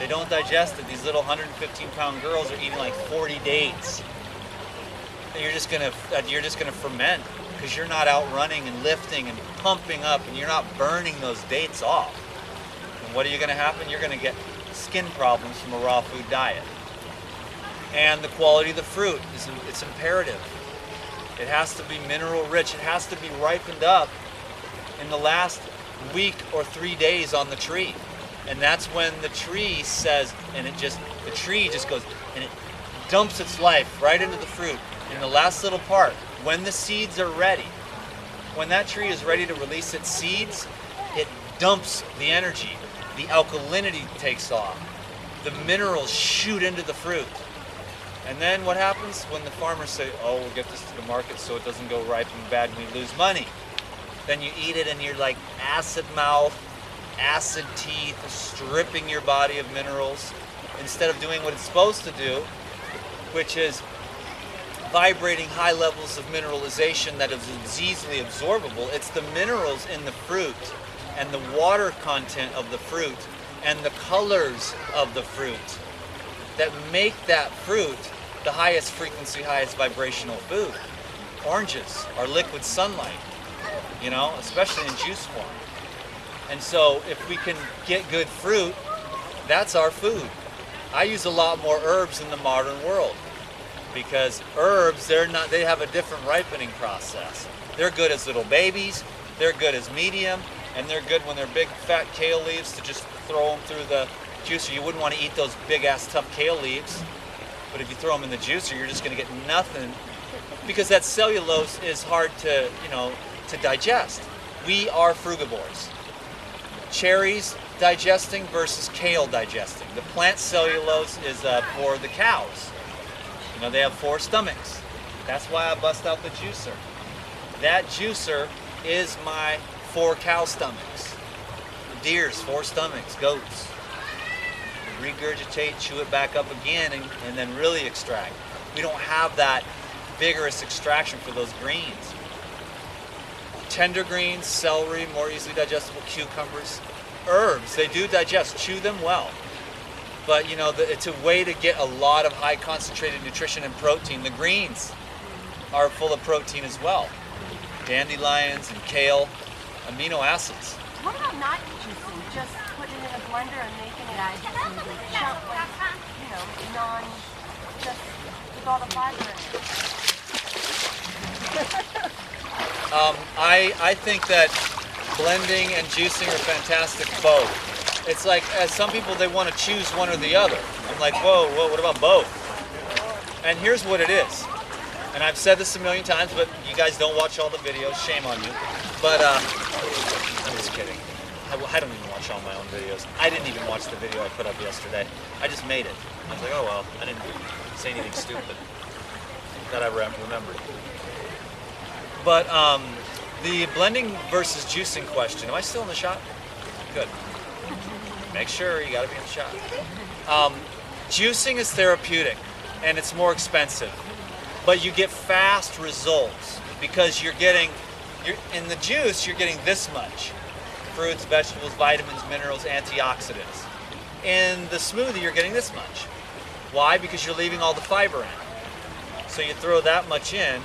They don't digest it. These little 115-pound girls are eating like 40 dates. You're just gonna ferment because you're not out running and lifting and pumping up, and you're not burning those dates off. And what are you gonna happen? You're gonna get skin problems from a raw food diet. And the quality of the fruit it's imperative. It has to be mineral rich. It has to be ripened up in the last week or 3 days on the tree. And that's when the tree says, the tree just goes and it dumps its life right into the fruit. In the last little part, when the seeds are ready, when that tree is ready to release its seeds, it dumps the energy the alkalinity takes off, the minerals shoot into the fruit. And then what happens when the farmers say, oh, we'll get this to the market so it doesn't go ripe and bad and we lose money? Then you eat it and you're like acid mouth, acid teeth, stripping your body of minerals instead of doing what it's supposed to do, which is vibrating high levels of mineralization that is easily absorbable. It's the minerals in the fruit and the water content of the fruit and the colors of the fruit that make that fruit the highest frequency, highest vibrational food. Oranges are liquid sunlight, you know, especially in juice form. And so if we can get good fruit, that's our food. I use a lot more herbs in the modern world because herbs, they have a different ripening process. They're good as little babies, they're good as medium, and they're good when they're big fat kale leaves to just throw them through the juicer. You wouldn't want to eat those big ass tough kale leaves, but if you throw them in the juicer, you're just going to get nothing because that cellulose is hard to, you know, to digest. We are frugivores. Cherries digesting versus kale digesting. The plant cellulose is for the cows. You know, they have 4 stomachs. That's why I bust out the juicer. That juicer is my 4 cow stomachs. Deer's 4 stomachs, goats. Regurgitate, chew it back up again, and then really extract. We don't have that vigorous extraction for those greens. Tender greens, celery, more easily digestible, cucumbers, herbs, they do digest, chew them well. But you know, it's a way to get a lot of high concentrated nutrition and protein. The greens are full of protein as well. Dandelions and kale, amino acids. What about not juicing? Just putting it in a blender and making it as chunk, like, you know, just with all the fiber in it. I think that blending and juicing are fantastic both. It's like, as some people, they want to choose one or the other. I'm like, whoa, what about both? And here's what it is. And I've said this a million times, but you guys don't watch all the videos. Shame on you. But I'm just kidding. I don't even watch all my own videos. I didn't even watch the video I put up yesterday. I just made it. I was like, oh well, I didn't say anything stupid that I remembered. But the blending versus juicing question. Am I still in the shot? Good. Make sure, you gotta be in the shot. Juicing is therapeutic and it's more expensive, but you get fast results because in the juice, you're getting this much. Fruits, vegetables, vitamins, minerals, antioxidants. In the smoothie, you're getting this much. Why? Because you're leaving all the fiber in. So you throw that much in,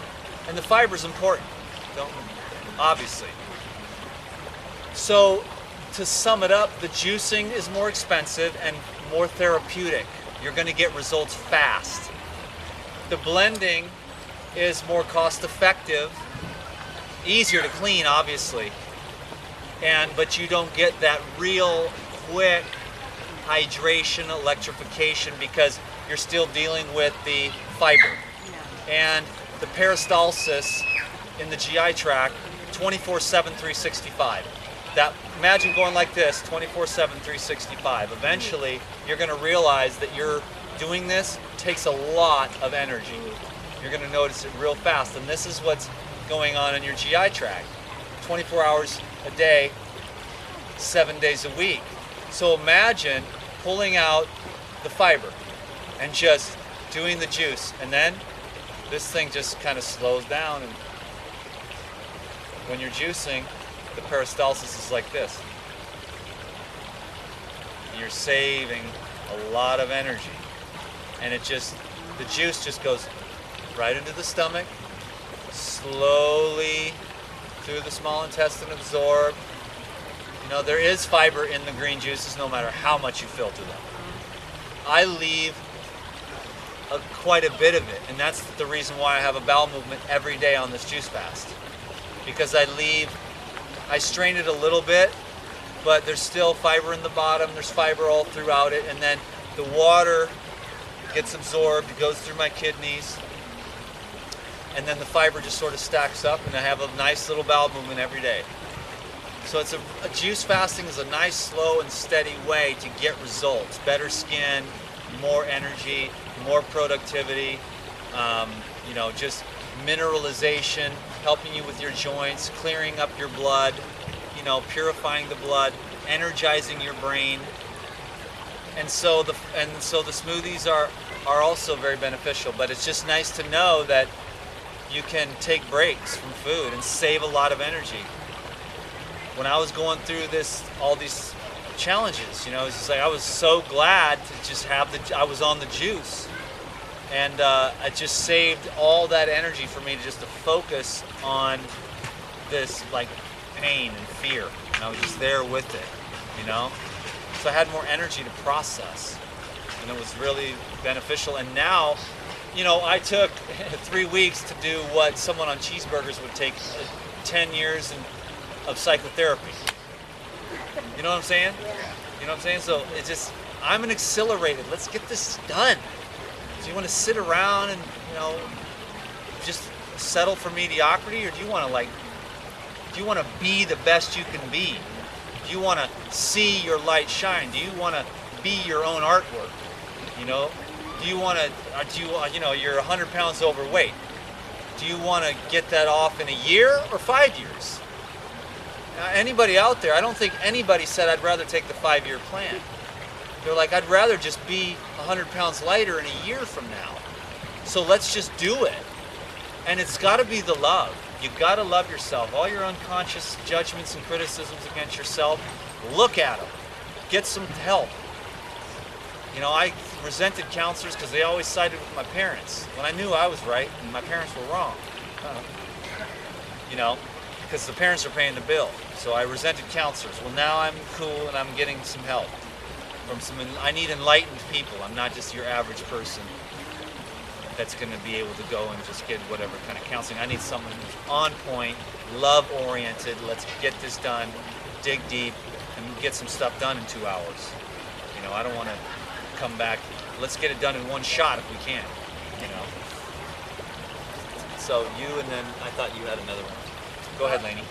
and the fiber's important, obviously. So to sum it up, the juicing is more expensive and more therapeutic. You're going to get results fast. The blending is more cost effective, easier to clean, obviously, but you don't get that real quick hydration, electrification, because you're still dealing with the fiber. And the peristalsis in the GI tract, 24/7, 365. Imagine going like this, 24/7, 365. Eventually, you're going to realize that you're doing this takes a lot of energy. You're going to notice it real fast, and this is what's going on in your GI tract. 24 hours a day, 7 days a week. So imagine pulling out the fiber and just doing the juice, and then this thing just kind of slows down, and when you're juicing, the peristalsis is like this. You're saving a lot of energy, and the juice just goes right into the stomach, slowly through the small intestine, absorbed. You know, there is fiber in the green juices no matter how much you filter them. I leave quite a bit of it, and that's the reason why I have a bowel movement every day on this juice fast. Because I strain it a little bit, but there's still fiber in the bottom, there's fiber all throughout it, and then the water gets absorbed, it goes through my kidneys, and then the fiber just sort of stacks up, and I have a nice little bowel movement every day. So it's a juice fasting is a nice, slow, and steady way to get results. Better skin, more energy, more productivity, just mineralization, helping you with your joints, clearing up your blood, purifying the blood, energizing your brain. And so the smoothies are also very beneficial, but it's just nice to know that you can take breaks from food and save a lot of energy. When I was going through all these challenges, it's just like I was so glad to just I was on the juice, and it just saved all that energy for me to focus on this like pain and fear, and I was just there with it, So I had more energy to process, and it was really beneficial. And now, I took 3 weeks to do what someone on cheeseburgers would take 10 years of psychotherapy. You know what I'm saying? Yeah. You know what I'm saying? So it's just, I'm an accelerated. Let's get this done. Do you want to sit around and, just settle for mediocrity, or do you want to be the best you can be? Do you want to see your light shine? Do you want to be your own artwork? Do you want to, you're 100 pounds overweight. Do you want to get that off in a year or 5 years? Anybody out there, I don't think anybody said I'd rather take the 5-year plan. They're like, I'd rather just be 100 pounds lighter in a year from now. So let's just do it. And it's got to be the love. You've got to love yourself. All your unconscious judgments and criticisms against yourself, look at them. Get some help. I resented counselors because they always sided with my parents when I knew I was right and my parents were wrong. Because the parents are paying the bill. So I resented counselors. Well, now I'm cool and I'm getting some help from I need enlightened people. I'm not just your average person that's going to be able to go and just get whatever kind of counseling. I need someone who's on point, love-oriented. Let's get this done, dig deep, and get some stuff done in 2 hours. I don't want to come back. Let's get it done in one shot if we can. So you, and then I thought you had another one. Go ahead, Lainey.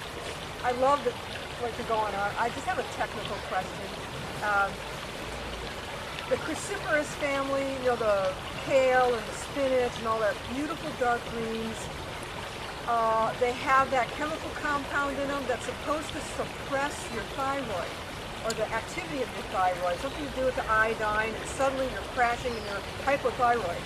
I love what you're going on. I just have a technical question. The cruciferous family, the kale and the spinach and all that beautiful dark greens, they have that chemical compound in them that's supposed to suppress your thyroid or the activity of your thyroid, something to do with the iodine, and suddenly you're crashing and you're hypothyroid.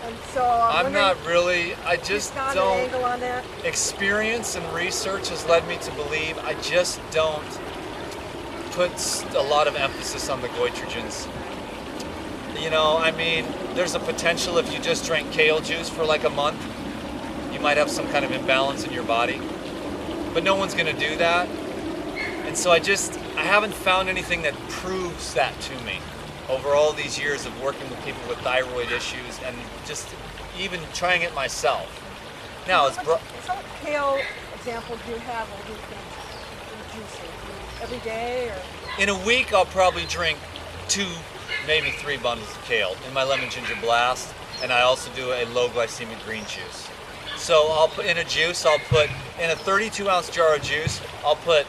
And so I'm not really, I just an don't, angle on that? Experience and research has led me to believe I just don't put a lot of emphasis on the goitrogens. There's a potential if you just drank kale juice for like a month, you might have some kind of imbalance in your body. But no one's gonna do that. And so I haven't found anything that proves that to me over all these years of working with people with thyroid issues and just even trying it myself. Now, So what kale example do you have a week in juicing? Every day or? In a week, I'll probably drink 2, maybe 3 bundles of kale in my lemon ginger blast, and I also do a low glycemic green juice. So I'll put in a juice, in a 32-ounce jar of juice, I'll put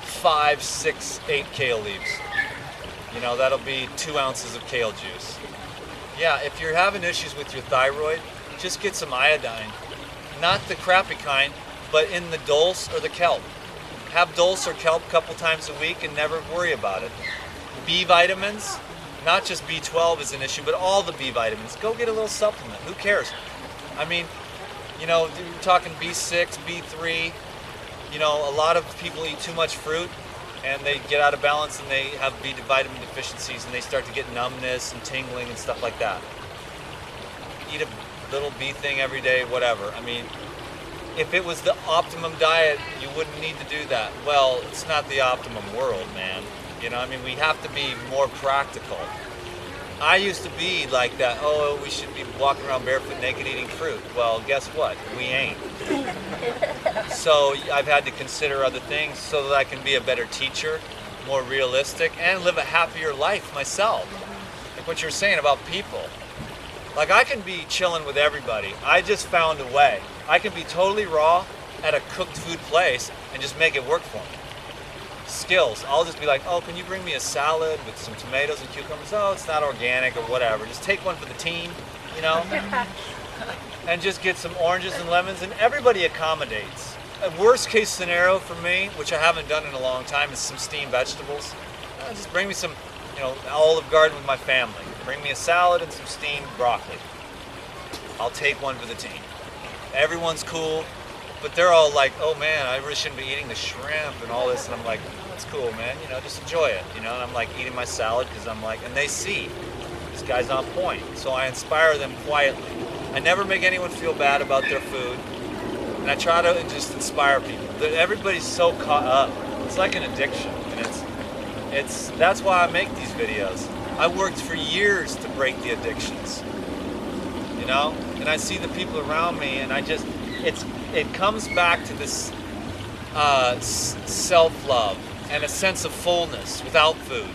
5, 6, 8 kale leaves. That'll be 2 ounces of kale juice. Yeah, if you're having issues with your thyroid, just get some iodine. Not the crappy kind, but in the dulse or the kelp. Have dulse or kelp a couple times a week and never worry about it. B vitamins, not just B12 is an issue, but all the B vitamins. Go get a little supplement. Who cares? You're talking B6, B3. A lot of people eat too much fruit and they get out of balance and they have B vitamin deficiencies and they start to get numbness and tingling and stuff like that. Eat a little B thing every day, whatever. If it was the optimum diet, you wouldn't need to do that. Well, it's not the optimum world, man. We have to be more practical. I used to be like that, we should be walking around barefoot, naked, eating fruit. Well, guess what? We ain't. So I've had to consider other things so that I can be a better teacher, more realistic, and live a happier life myself. Like what you're saying about people. Like I can be chilling with everybody. I just found a way. I can be totally raw at a cooked food place and just make it work for me. Skills. I'll just be like, oh, can you bring me a salad with some tomatoes and cucumbers? Oh, it's not organic or whatever. Just take one for the team, you know? And just get some oranges and lemons, and everybody accommodates. A worst case scenario for me, which I haven't done in a long time, is some steamed vegetables. Just bring me some, Olive Garden with my family. Bring me a salad and some steamed broccoli. I'll take one for the team. Everyone's cool, but they're all like, oh man, I really shouldn't be eating the shrimp and all this. And I'm like, that's cool, man. Just enjoy it. And I'm like eating my salad because I'm like, and they see this guy's on point. So I inspire them quietly. I never make anyone feel bad about their food. And I try to just inspire people. Everybody's so caught up. It's like an addiction. And that's why I make these videos. I worked for years to break the addictions. And I see the people around me, and it comes back to this self-love and a sense of fullness without food.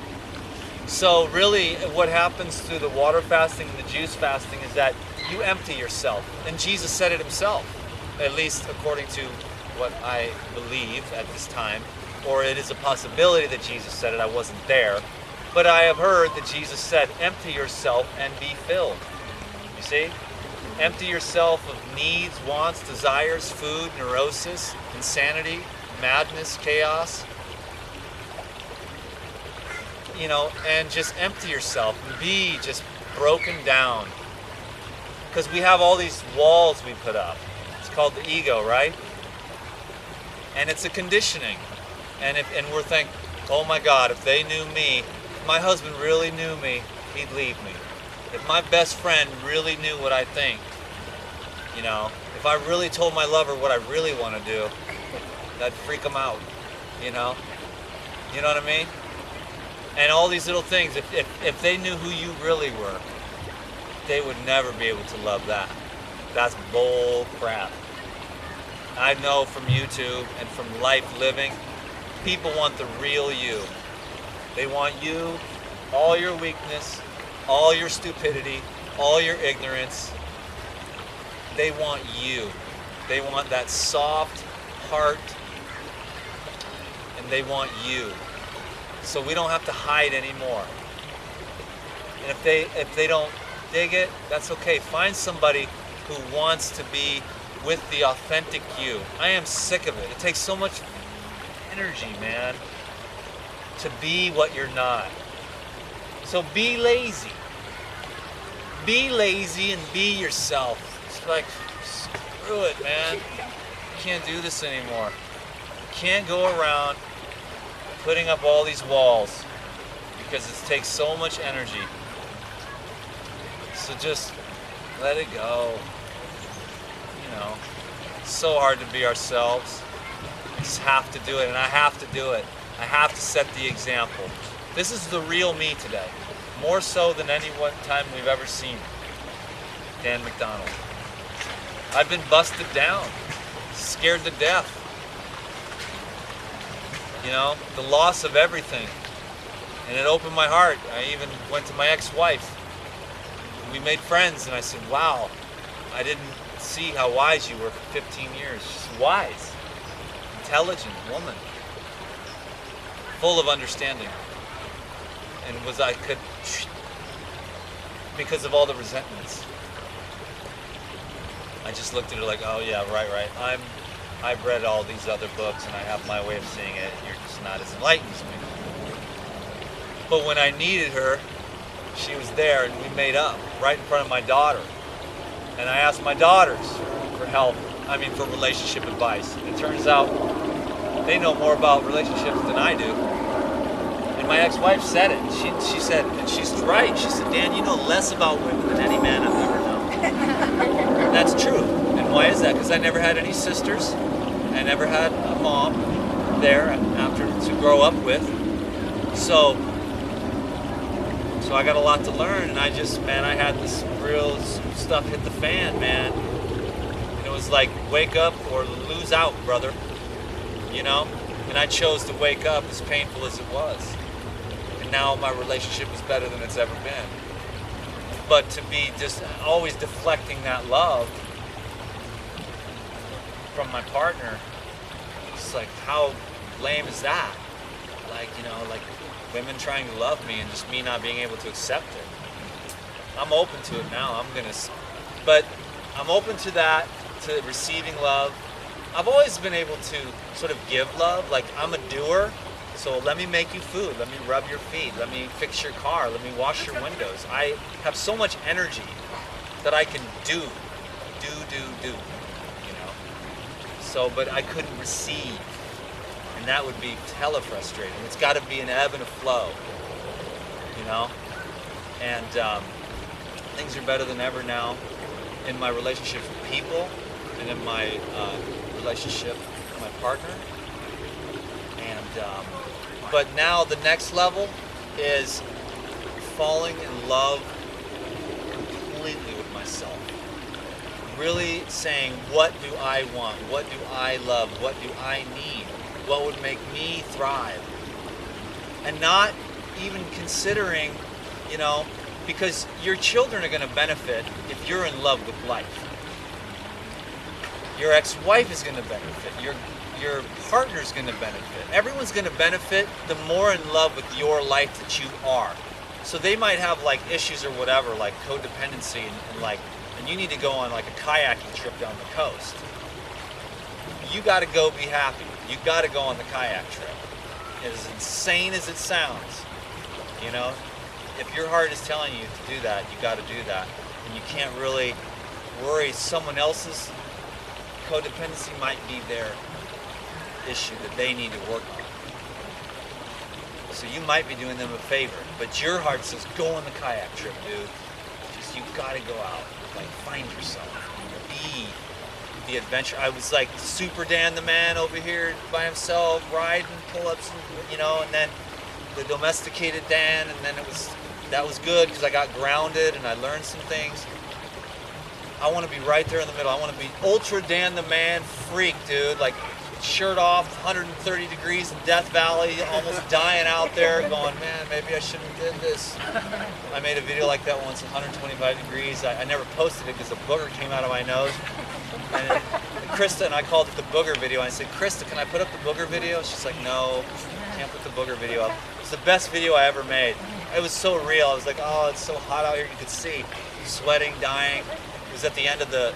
So really what happens through the water fasting and the juice fasting is that you empty yourself. And Jesus said it himself, at least according to what I believe at this time, or it is a possibility that Jesus said it. I wasn't there. But I have heard that Jesus said, empty yourself and be filled. You see? Empty yourself of needs, wants, desires, food, neurosis, insanity, madness, chaos. And just empty yourself and be just broken down. Because we have all these walls we put up. It's called the ego, right? And it's a conditioning. And we're thinking, oh my God, if they knew me, if my husband really knew me, he'd leave me. If my best friend really knew what I think, if I really told my lover what I really want to do, that'd freak him out, You know what I mean? And all these little things, if they knew who you really were, they would never be able to love that. That's bull crap. I know from YouTube and from life living, people want the real you. They want you, all your weakness, all your stupidity, all your ignorance. They want you. They want that soft heart, and they want you. So we don't have to hide anymore. And if they don't dig it, that's okay. Find somebody who wants to be with the authentic you. I am sick of it. It takes so much energy, man, to be what you're not. So be lazy. Be lazy and be yourself. It's like, screw it, man. I can't do this anymore. I can't go around putting up all these walls because it takes so much energy. So just let it go. It's so hard to be ourselves. We just have to do it, and I have to do it. I have to set the example. This is the real me today, more so than any one time we've ever seen. Dan McDonald. I've been busted down, scared to death. The loss of everything. And it opened my heart. I even went to my ex-wife. We made friends, and I said, wow, I didn't see how wise you were for 15 years. She's wise, intelligent woman, full of understanding. And because of all the resentments. I just looked at her like, oh yeah, right. I've read all these other books and I have my way of seeing it. You're just not as enlightened as me. But when I needed her, she was there and we made up right in front of my daughter. And I asked my daughters for help, for relationship advice. It turns out they know more about relationships than I do. And my ex-wife said it. She said, and she's right, she said, Dan, you know less about women than any man I've ever known. And that's true. And why is that? Because I never had any sisters. I never had a mom there to grow up with. So I got a lot to learn, and I had this real stuff hit the fan, man. And it was like, wake up or lose out, brother. And I chose to wake up, as painful as it was. And now my relationship is better than it's ever been. But to be just always deflecting that love, from my partner, it's like, how lame is that? Like, you know, like women trying to love me and just me not being able to accept it. I'm open to it now. But I'm open to that, to receiving love. I've always been able to sort of give love. Like, I'm a doer, so let me make you food, let me rub your feet, let me fix your car, let me wash your windows. I have so much energy that I can do, you know. So, but I couldn't receive, and that would be hella frustrating. It's got to be an ebb and a flow, you know. And things are better than ever now in my relationships with people and in my relationship with my partner. And but now the next level is falling in love completely with myself. Really saying, what do I want? What do I love? What do I need? What would make me thrive? And not even considering, you know, because your children are going to benefit if you're in love with life. Your ex-wife is going to benefit. Your partner's going to benefit. Everyone's going to benefit the more in love with your life that you are. So they might have like issues or whatever, like codependency, and you need to go on like a kayaking trip down the coast. You got to go be happy. You got to go on the kayak trip. As insane as it sounds, you know, if your heart is telling you to do that, you got to do that. And you can't really worry. Someone else's codependency might be their issue that they need to work on. So you might be doing them a favor, but your heart says, go on the kayak trip, dude. Just, you got to go out, like, find yourself, be the adventure. I was like Super Dan the man over here by himself, riding pull-ups, you know, and then the domesticated Dan, and then that was good because I got grounded and I learned some things. I want to be right there in the middle. I want to be Ultra Dan the man freak, dude, like shirt off, 130 degrees in Death Valley, almost dying out there, going, man, maybe I shouldn't have did this. I made a video like that once, 125 degrees. I never posted it because a booger came out of my nose. And Krista and I called it the booger video. I said, Krista, can I put up the booger video? She's like, no, can't put the booger video up. It's the best video I ever made. It was so real. I was like, oh, it's so hot out here. You could see sweating, dying. It was at the end of the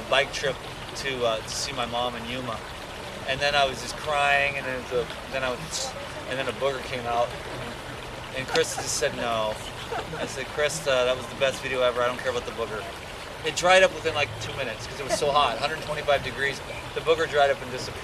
bike trip to see my mom in Yuma. And then I was just crying, and then a booger came out, and Krista just said no. I said, Krista, that was the best video ever. I don't care about the booger. It dried up within like 2 minutes because it was so hot, 125 degrees. The booger dried up and disappeared.